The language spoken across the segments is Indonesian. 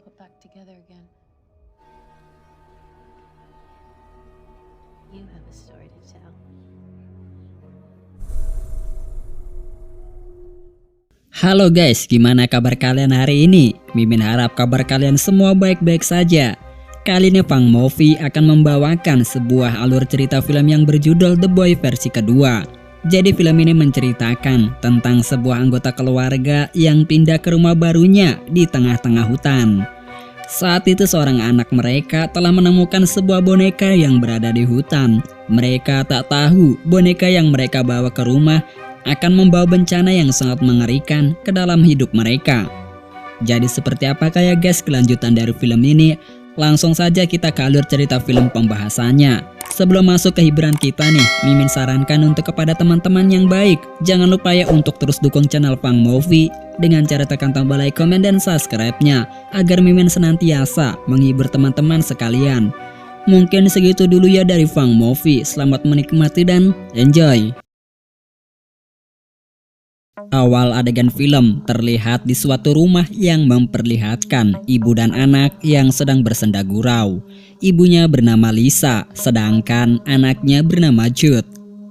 put back together again. You have a story to tell. Halo guys, gimana kabar kalian hari ini? Mimin harap kabar kalian semua baik-baik saja. Kali ini Fang Movie akan membawakan sebuah alur cerita film yang berjudul The Boy versi kedua. Jadi film ini menceritakan tentang sebuah anggota keluarga yang pindah ke rumah barunya di tengah-tengah hutan. Saat itu seorang anak mereka telah menemukan sebuah boneka yang berada di hutan. Mereka tak tahu boneka yang mereka bawa ke rumah akan membawa bencana yang sangat mengerikan ke dalam hidup mereka. Jadi seperti apakah ya guys kelanjutan dari film ini? Langsung saja kita ke alur cerita film pembahasannya. Sebelum masuk ke hiburan kita nih, Mimin sarankan untuk kepada teman-teman yang baik, jangan lupa ya untuk terus dukung channel Fang Movie dengan cara tekan tombol like, komen, dan subscribe-nya agar Mimin senantiasa menghibur teman-teman sekalian. Mungkin segitu dulu ya dari Fang Movie. Selamat menikmati dan enjoy. Awal adegan film terlihat di suatu rumah yang memperlihatkan ibu dan anak yang sedang bersenda gurau. Ibunya bernama Lisa, sedangkan anaknya bernama Jude.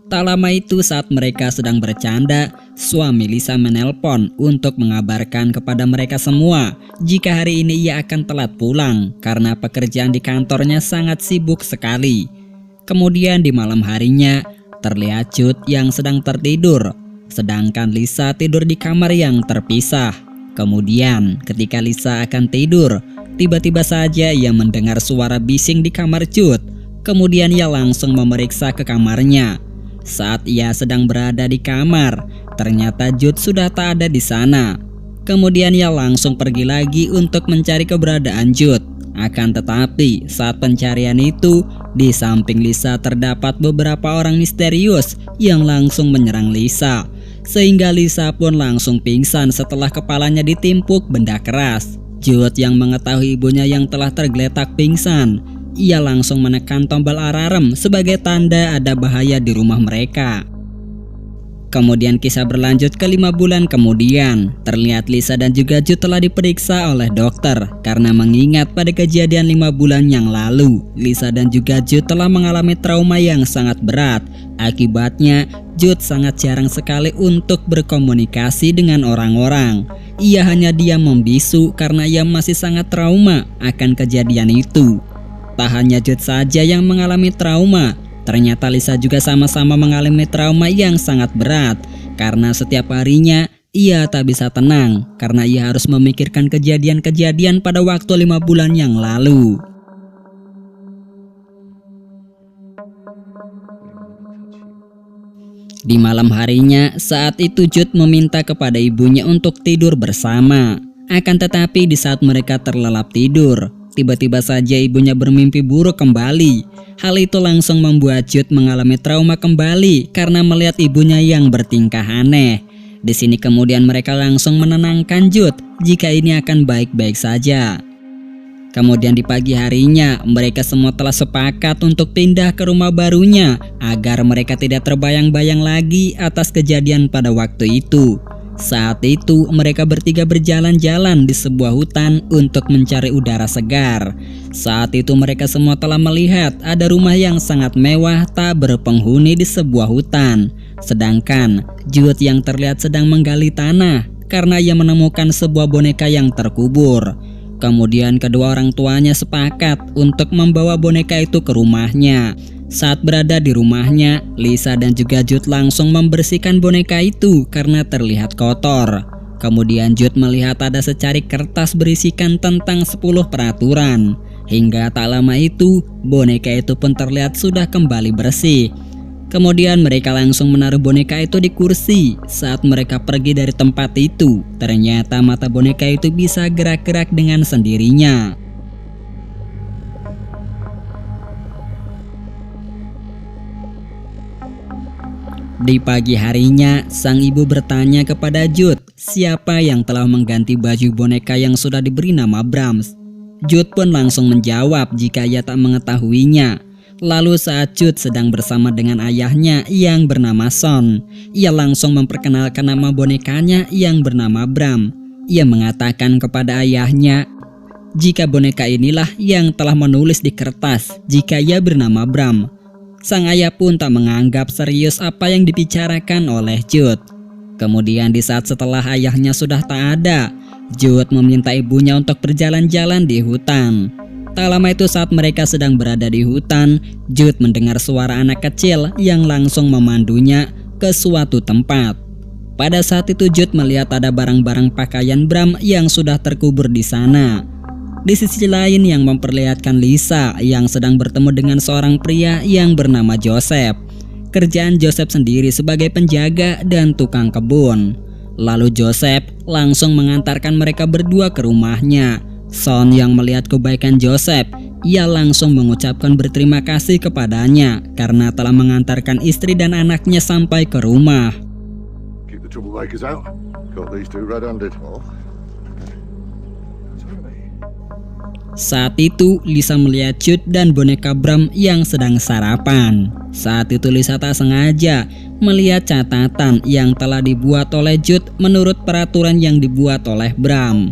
Tak lama itu saat mereka sedang bercanda, suami Lisa menelpon untuk mengabarkan kepada mereka semua jika hari ini ia akan telat pulang karena pekerjaan di kantornya sangat sibuk sekali. Kemudian di malam harinya terlihat Jude yang sedang tertidur, sedangkan Lisa tidur di kamar yang terpisah. Kemudian ketika Lisa akan tidur, tiba-tiba saja ia mendengar suara bising di kamar Jude. Kemudian ia langsung memeriksa ke kamarnya. Saat ia sedang berada di kamar, ternyata Jude sudah tak ada di sana. Kemudian ia langsung pergi lagi untuk mencari keberadaan Jude. Akan tetapi saat pencarian itu, di samping Lisa terdapat beberapa orang misterius yang langsung menyerang Lisa, sehingga Lisa pun langsung pingsan setelah kepalanya ditimpuk benda keras. Jude yang mengetahui ibunya yang telah tergeletak pingsan, ia langsung menekan tombol alarm sebagai tanda ada bahaya di rumah mereka. Kemudian kisah berlanjut ke 5 bulan kemudian. Terlihat Lisa dan juga Jude telah diperiksa oleh dokter karena mengingat pada kejadian 5 bulan yang lalu, Lisa dan juga Jude telah mengalami trauma yang sangat berat. Akibatnya Jude sangat jarang sekali untuk berkomunikasi dengan orang-orang. Ia hanya diam membisu karena ia masih sangat trauma akan kejadian itu. Tak hanya Jude saja yang mengalami trauma, ternyata Lisa juga sama-sama mengalami trauma yang sangat berat karena setiap harinya ia tak bisa tenang karena ia harus memikirkan kejadian-kejadian pada waktu 5 bulan yang lalu. Di malam harinya, saat itu Jude meminta kepada ibunya untuk tidur bersama. Akan tetapi di saat mereka terlelap tidur, tiba-tiba saja ibunya bermimpi buruk kembali. Hal itu langsung membuat Jude mengalami trauma kembali karena melihat ibunya yang bertingkah aneh. Di sini kemudian mereka langsung menenangkan Jude jika ini akan baik-baik saja. Kemudian di pagi harinya mereka semua telah sepakat untuk pindah ke rumah barunya agar mereka tidak terbayang-bayang lagi atas kejadian pada waktu itu. Saat itu mereka bertiga berjalan-jalan di sebuah hutan untuk mencari udara segar. Saat itu mereka semua telah melihat ada rumah yang sangat mewah tak berpenghuni di sebuah hutan. Sedangkan Jude yang terlihat sedang menggali tanah karena ia menemukan sebuah boneka yang terkubur. Kemudian kedua orang tuanya sepakat untuk membawa boneka itu ke rumahnya. Saat berada di rumahnya, Lisa dan juga Jude langsung membersihkan boneka itu karena terlihat kotor. Kemudian Jude melihat ada secari kertas berisikan tentang 10 peraturan. Hingga tak lama itu, boneka itu pun terlihat sudah kembali bersih. Kemudian mereka langsung menaruh boneka itu di kursi. Saat mereka pergi dari tempat itu, ternyata mata boneka itu bisa gerak-gerak dengan sendirinya. Di pagi harinya, sang ibu bertanya kepada Jude siapa yang telah mengganti baju boneka yang sudah diberi nama Brahms. Jude pun langsung menjawab jika ia tak mengetahuinya. Lalu saat Jude sedang bersama dengan ayahnya yang bernama Son, ia langsung memperkenalkan nama bonekanya yang bernama Bram. Ia mengatakan kepada ayahnya jika boneka inilah yang telah menulis di kertas jika ia bernama Bram. Sang ayah pun tak menganggap serius apa yang dibicarakan oleh Jude. Kemudian di saat setelah ayahnya sudah tak ada, Jude meminta ibunya untuk berjalan-jalan di hutan. Tak lama itu saat mereka sedang berada di hutan, Jude mendengar suara anak kecil yang langsung memandunya ke suatu tempat. Pada saat itu Jude melihat ada barang-barang pakaian Bram yang sudah terkubur di sana. Di sisi lain yang memperlihatkan Lisa yang sedang bertemu dengan seorang pria yang bernama Joseph. Kerjaan Joseph sendiri sebagai penjaga dan tukang kebun. Lalu Joseph langsung mengantarkan mereka berdua ke rumahnya. Son yang melihat kebaikan Joseph, ia langsung mengucapkan berterima kasih kepadanya karena telah mengantarkan istri dan anaknya sampai ke rumah. Keep the troublemakers out. Got these two red-handed. Saat itu Lisa melihat Jude dan boneka Bram yang sedang sarapan. Saat itu Lisa tak sengaja melihat catatan yang telah dibuat oleh Jude menurut peraturan yang dibuat oleh Bram.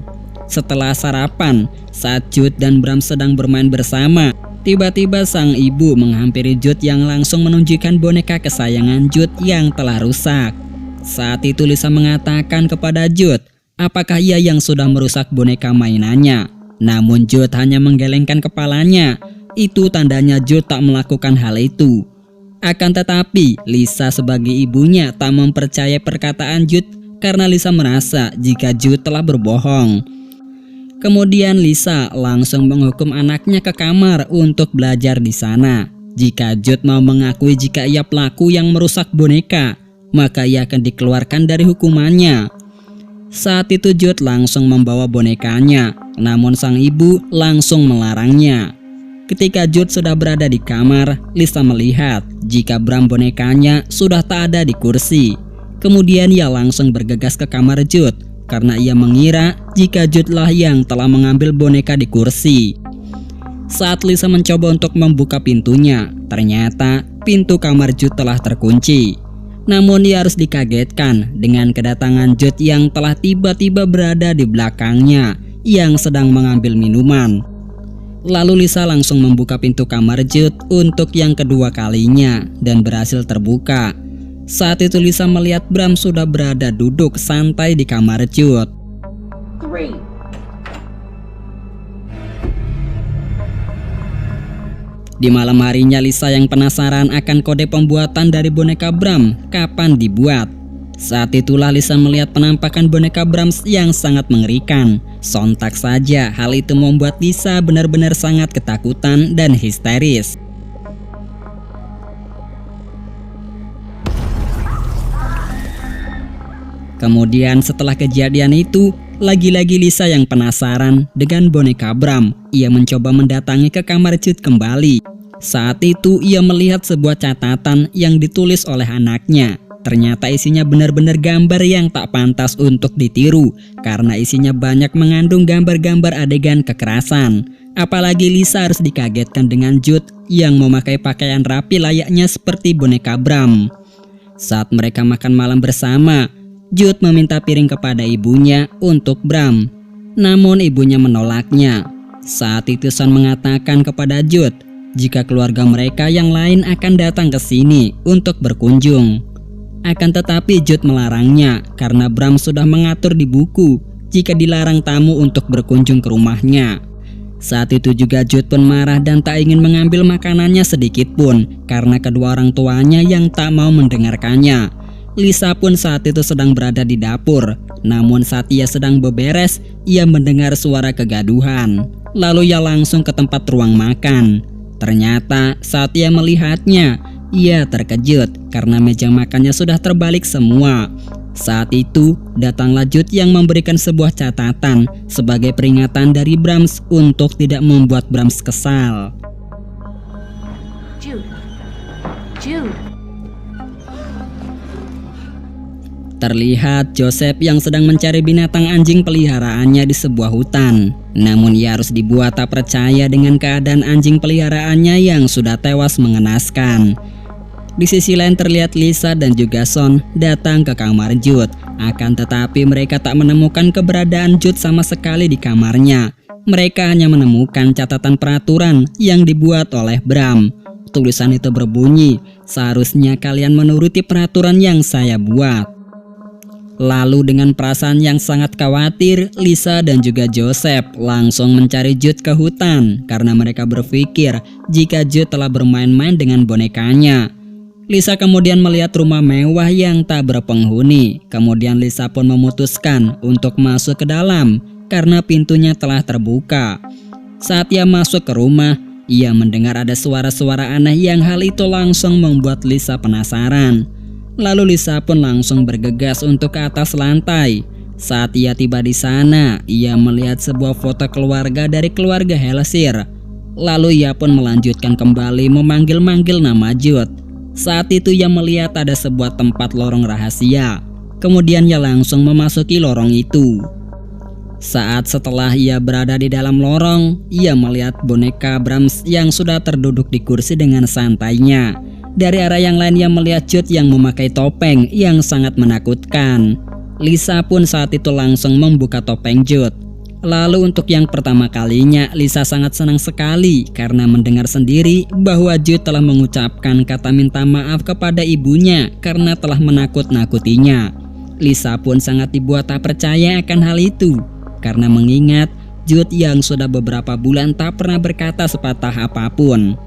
Setelah sarapan, saat Jude dan Bram sedang bermain bersama, tiba-tiba sang ibu menghampiri Jude yang langsung menunjukkan boneka kesayangan Jude yang telah rusak. Saat itu Lisa mengatakan kepada Jude, apakah ia yang sudah merusak boneka mainannya. Namun Jude hanya menggelengkan kepalanya. Itu tandanya Jude tak melakukan hal itu. Akan tetapi Lisa sebagai ibunya tak mempercayai perkataan Jude karena Lisa merasa jika Jude telah berbohong. Kemudian Lisa langsung menghukum anaknya ke kamar untuk belajar di sana. Jika Jude mau mengakui jika ia pelaku yang merusak boneka, maka ia akan dikeluarkan dari hukumannya. Saat itu Jude langsung membawa bonekanya, namun sang ibu langsung melarangnya. Ketika Jude sudah berada di kamar, Lisa melihat jika Bram bonekanya sudah tak ada di kursi. Kemudian ia langsung bergegas ke kamar Jude karena ia mengira jika Jude lah yang telah mengambil boneka di kursi. Saat Lisa mencoba untuk membuka pintunya, ternyata pintu kamar Jude telah terkunci. Namun ia harus dikagetkan dengan kedatangan Jude yang telah tiba-tiba berada di belakangnya yang sedang mengambil minuman. Lalu Lisa langsung membuka pintu kamar Jude untuk yang kedua kalinya dan berhasil terbuka. Saat itu Lisa melihat Bram sudah berada duduk santai di kamar Jude. Di malam harinya Lisa yang penasaran akan kode pembuatan dari boneka Bram kapan dibuat. Saat itulah Lisa melihat penampakan boneka Bram yang sangat mengerikan. Sontak saja hal itu membuat Lisa benar-benar sangat ketakutan dan histeris. Kemudian setelah kejadian itu, lagi-lagi Lisa yang penasaran dengan boneka Bram. Ia mencoba mendatangi ke kamar Jude kembali. Saat itu ia melihat sebuah catatan yang ditulis oleh anaknya. Ternyata isinya benar-benar gambar yang tak pantas untuk ditiru karena isinya banyak mengandung gambar-gambar adegan kekerasan. Apalagi Lisa harus dikagetkan dengan Jude yang memakai pakaian rapi layaknya seperti boneka Bram. Saat mereka makan malam bersama, Jude meminta piring kepada ibunya untuk Bram. Namun ibunya menolaknya. Saat itu Son mengatakan kepada Jude jika keluarga mereka yang lain akan datang ke sini untuk berkunjung. Akan tetapi Jude melarangnya karena Bram sudah mengatur di buku jika dilarang tamu untuk berkunjung ke rumahnya. Saat itu juga Jude pun marah dan tak ingin mengambil makanannya sedikit pun karena kedua orang tuanya yang tak mau mendengarkannya. Lisa pun saat itu sedang berada di dapur. Namun saat ia sedang beberes, ia mendengar suara kegaduhan. Lalu ia langsung ke tempat ruang makan. Ternyata saat ia melihatnya, ia terkejut karena meja makannya sudah terbalik semua. Saat itu datanglah Jude yang memberikan sebuah catatan sebagai peringatan dari Brams untuk tidak membuat Brams kesal. Jude. Terlihat Joseph yang sedang mencari binatang anjing peliharaannya di sebuah hutan. Namun ia harus dibuat tak percaya dengan keadaan anjing peliharaannya yang sudah tewas mengenaskan. Di sisi lain terlihat Lisa dan juga Son datang ke kamar Jude. Akan tetapi mereka tak menemukan keberadaan Jude sama sekali di kamarnya. mereka hanya menemukan catatan peraturan yang dibuat oleh Bram. Tulisan itu berbunyi, "Seharusnya kalian menuruti peraturan yang saya buat." Lalu dengan perasaan yang sangat khawatir, Lisa dan juga Joseph langsung mencari Jude ke hutan karena mereka berpikir jika Jude telah bermain-main dengan bonekanya. Lisa kemudian melihat rumah mewah yang tak berpenghuni. Kemudian Lisa pun memutuskan untuk masuk ke dalam karena pintunya telah terbuka. Saat ia masuk ke rumah, ia mendengar ada suara-suara aneh yang hal itu langsung membuat Lisa penasaran. Lalu Lisa pun langsung bergegas untuk ke atas lantai. Saat ia tiba di sana, ia melihat sebuah foto keluarga dari keluarga Hellseer. Lalu ia pun melanjutkan kembali memanggil-manggil nama Jude. Saat itu ia melihat ada sebuah tempat lorong rahasia. Kemudian ia langsung memasuki lorong itu. Saat setelah ia berada di dalam lorong, ia melihat boneka Brahms yang sudah terduduk di kursi dengan santainya. Dari arah yang lain ia melihat Jude yang memakai topeng yang sangat menakutkan. Lisa pun saat itu langsung membuka topeng Jude. Lalu untuk yang pertama kalinya, Lisa sangat senang sekali karena mendengar sendiri bahwa Jude telah mengucapkan kata minta maaf kepada ibunya karena telah menakut-nakutinya. Lisa pun sangat dibuat tak percaya akan hal itu, karena mengingat Jude yang sudah beberapa bulan tak pernah berkata sepatah apapun.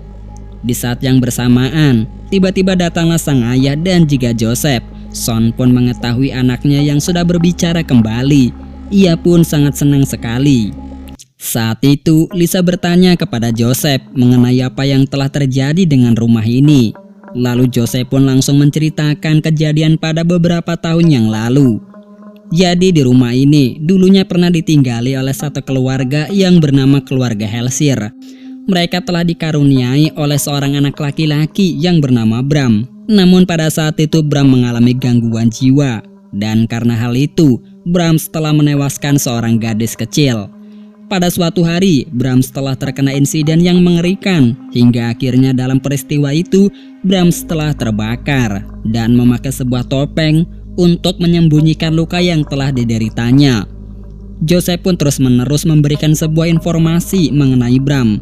Di saat yang bersamaan, tiba-tiba datanglah sang ayah dan juga Joseph. Son pun mengetahui anaknya yang sudah berbicara kembali. Ia pun sangat senang sekali. Saat itu, Lisa bertanya kepada Joseph mengenai apa yang telah terjadi dengan rumah ini. Lalu Joseph pun langsung menceritakan kejadian pada beberapa tahun yang lalu. Jadi di rumah ini dulunya pernah ditinggali oleh satu keluarga yang bernama keluarga Hellseer. Mereka telah dikaruniai oleh seorang anak laki-laki yang bernama Bram. Namun pada saat itu Bram mengalami gangguan jiwa. Dan karena hal itu, Bram telah menewaskan seorang gadis kecil. Pada suatu hari, Bram telah terkena insiden yang mengerikan. Hingga akhirnya dalam peristiwa itu, Bram telah terbakar dan memakai sebuah topeng untuk menyembunyikan luka yang telah dideritanya. Joseph pun terus-menerus memberikan sebuah informasi mengenai Bram.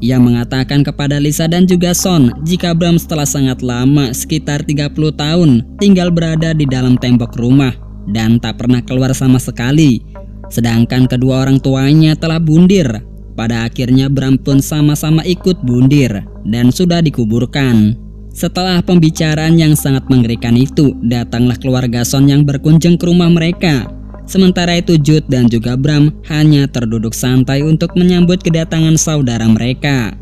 Ia mengatakan kepada Lisa dan juga Son jika Bram telah sangat lama, sekitar 30 tahun, tinggal berada di dalam tembok rumah dan tak pernah keluar sama sekali. Sedangkan kedua orang tuanya telah bundir. Pada akhirnya Bram pun sama-sama ikut bundir dan sudah dikuburkan. Setelah pembicaraan yang sangat mengerikan itu, datanglah keluarga Son yang berkunjung ke rumah mereka. Sementara itu Jude dan juga Bram hanya terduduk santai untuk menyambut kedatangan saudara mereka.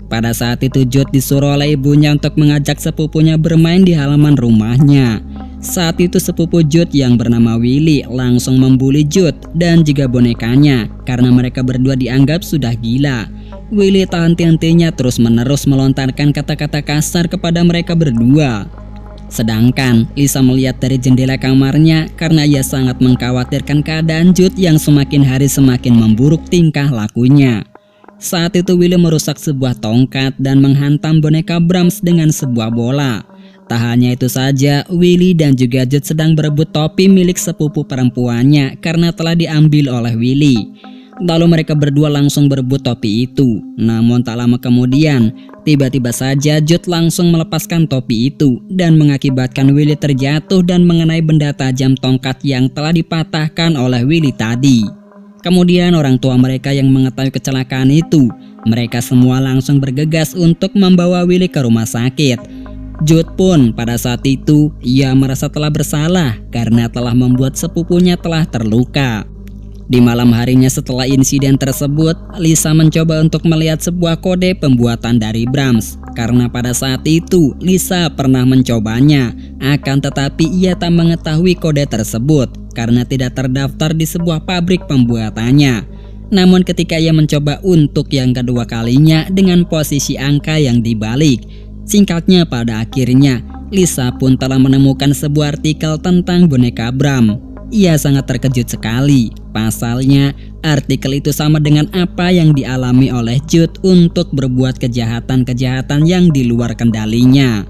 Pada saat itu Jude disuruh oleh ibunya untuk mengajak sepupunya bermain di halaman rumahnya. Saat itu sepupu Jude yang bernama Willy langsung membuli Jude dan juga bonekanya karena mereka berdua dianggap sudah gila. Willy tak henti-hentinya terus-menerus melontarkan kata-kata kasar kepada mereka berdua. Sedangkan Lisa melihat dari jendela kamarnya karena ia sangat mengkhawatirkan keadaan Jude yang semakin hari semakin memburuk tingkah lakunya. Saat itu Willy merusak sebuah tongkat dan menghantam boneka Brahms dengan sebuah bola. Tak hanya itu saja, Willy dan juga Jude sedang berebut topi milik sepupu perempuannya karena telah diambil oleh Willy. Lalu mereka berdua langsung berebut topi itu. Namun tak lama kemudian, tiba-tiba saja Jude langsung melepaskan topi itu dan mengakibatkan Willy terjatuh dan mengenai benda tajam tongkat yang telah dipatahkan oleh Willy tadi. Kemudian orang tua mereka yang mengetahui kecelakaan itu, mereka semua langsung bergegas untuk membawa Willy ke rumah sakit. Jude pun pada saat itu ia merasa telah bersalah karena telah membuat sepupunya telah terluka. Di malam harinya setelah insiden tersebut, Lisa mencoba untuk melihat sebuah kode pembuatan dari Brahms. Karena pada saat itu Lisa pernah mencobanya, akan tetapi ia tak mengetahui kode tersebut karena tidak terdaftar di sebuah pabrik pembuatannya. Namun ketika ia mencoba untuk yang kedua kalinya dengan posisi angka yang dibalik, singkatnya pada akhirnya Lisa pun telah menemukan sebuah artikel tentang boneka Bram. Ia sangat terkejut sekali. Pasalnya, artikel itu sama dengan apa yang dialami oleh Jude untuk berbuat kejahatan-kejahatan yang di luar kendalinya.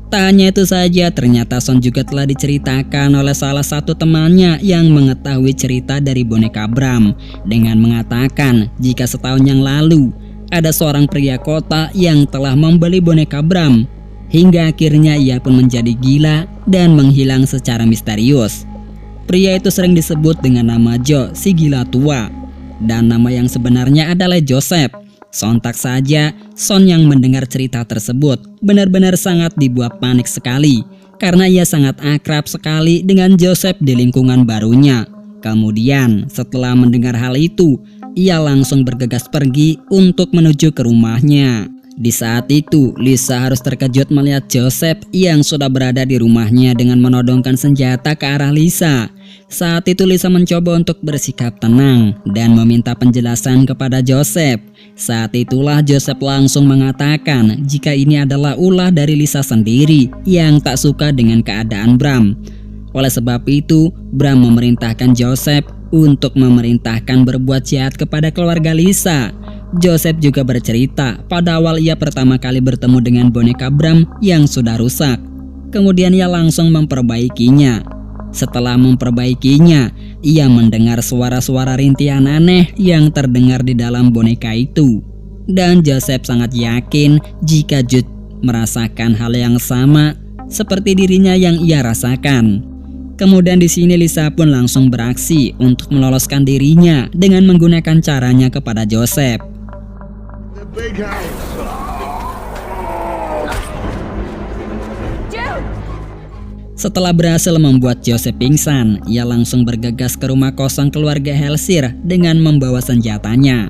Tak hanya itu saja, ternyata Son juga telah diceritakan oleh salah satu temannya yang mengetahui cerita dari boneka Bram dengan mengatakan jika setahun yang lalu ada seorang pria kota yang telah membeli boneka Bram hingga akhirnya ia pun menjadi gila dan menghilang secara misterius. Pria itu sering disebut dengan nama Joe, si gila tua, dan nama yang sebenarnya adalah Joseph. Sontak saja, Son yang mendengar cerita tersebut benar-benar sangat dibuat panik sekali karena ia sangat akrab sekali dengan Joseph di lingkungan barunya. Kemudian setelah mendengar hal itu, ia langsung bergegas pergi untuk menuju ke rumahnya. Di saat itu, Lisa harus terkejut melihat Joseph yang sudah berada di rumahnya dengan menodongkan senjata ke arah Lisa. Saat itu Lisa mencoba untuk bersikap tenang dan meminta penjelasan kepada Joseph. Saat itulah Joseph langsung mengatakan jika ini adalah ulah dari Lisa sendiri yang tak suka dengan keadaan Bram. Oleh sebab itu, Bram memerintahkan Joseph untuk memerintahkan berbuat jahat kepada keluarga Lisa. Joseph juga bercerita pada awal ia pertama kali bertemu dengan boneka Bram yang sudah rusak. Kemudian ia langsung memperbaikinya. Setelah memperbaikinya, ia mendengar suara-suara rintihan aneh yang terdengar di dalam boneka itu. Dan Joseph sangat yakin jika Jude merasakan hal yang sama seperti dirinya yang ia rasakan. Kemudian di sini Lisa pun langsung beraksi untuk meloloskan dirinya dengan menggunakan caranya kepada Joseph. The big house. Setelah berhasil membuat Joseph pingsan, ia langsung bergegas ke rumah kosong keluarga Helsir dengan membawa senjatanya.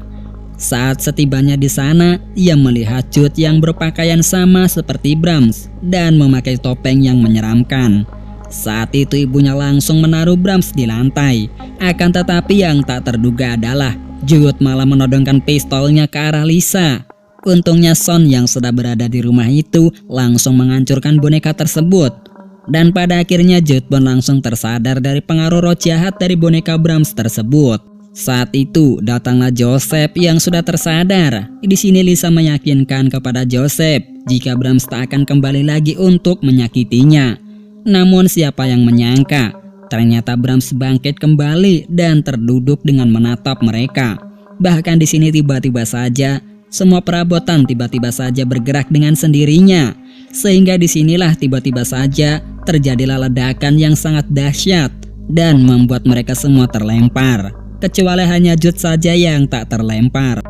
Saat setibanya di sana, ia melihat Jude yang berpakaian sama seperti Brams dan memakai topeng yang menyeramkan. Saat itu ibunya langsung menaruh Brams di lantai. Akan tetapi yang tak terduga adalah Jude malah menodongkan pistolnya ke arah Lisa. Untungnya Son yang sudah berada di rumah itu langsung menghancurkan boneka tersebut. Dan pada akhirnya Jude pun langsung tersadar dari pengaruh roh jahat dari boneka Brams tersebut. Saat itu datanglah Joseph yang sudah tersadar. Di sini Lisa meyakinkan kepada Joseph jika Brams tak akan kembali lagi untuk menyakitinya. Namun siapa yang menyangka, ternyata Brams bangkit kembali dan terduduk dengan menatap mereka. Bahkan di sini tiba-tiba saja semua perabotan tiba-tiba saja bergerak dengan sendirinya. Sehingga disinilah tiba-tiba saja terjadilah ledakan yang sangat dahsyat dan membuat mereka semua terlempar. Kecuali hanya Jude saja yang tak terlempar.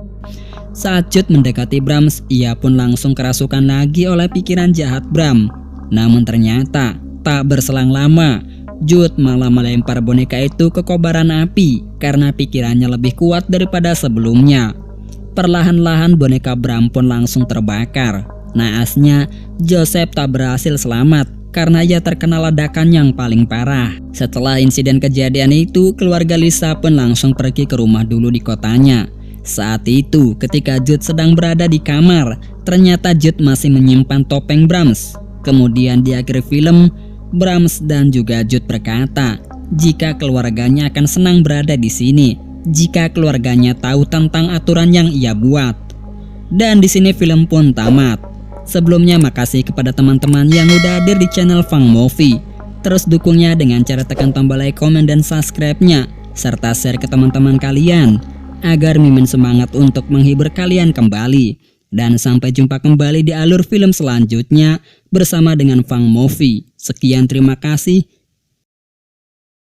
Saat Jude mendekati Brams, ia pun langsung kerasukan lagi oleh pikiran jahat Bram. Namun ternyata tak berselang lama, Jude malah melempar boneka itu ke kobaran api karena pikirannya lebih kuat daripada sebelumnya. Perlahan-lahan boneka Bram pun langsung terbakar. Naasnya, Joseph tak berhasil selamat karena ia terkena ledakan yang paling parah. Setelah insiden kejadian itu, keluarga Lisa pun langsung pergi ke rumah dulu di kotanya. Saat itu, ketika Jude sedang berada di kamar, ternyata Jude masih menyimpan topeng Brams. Kemudian di akhir film, Brams dan juga Jude berkata, jika keluarganya akan senang berada di sini, jika keluarganya tahu tentang aturan yang ia buat. Dan di sini film pun tamat. Sebelumnya makasih kepada teman-teman yang udah hadir di channel Fang Movie. Terus dukungnya dengan cara tekan tombol like, komen, dan subscribe-nya, serta share ke teman-teman kalian agar Mimin semangat untuk menghibur kalian kembali. Dan sampai jumpa kembali di alur film selanjutnya bersama dengan Fang Movie. Sekian, terima kasih.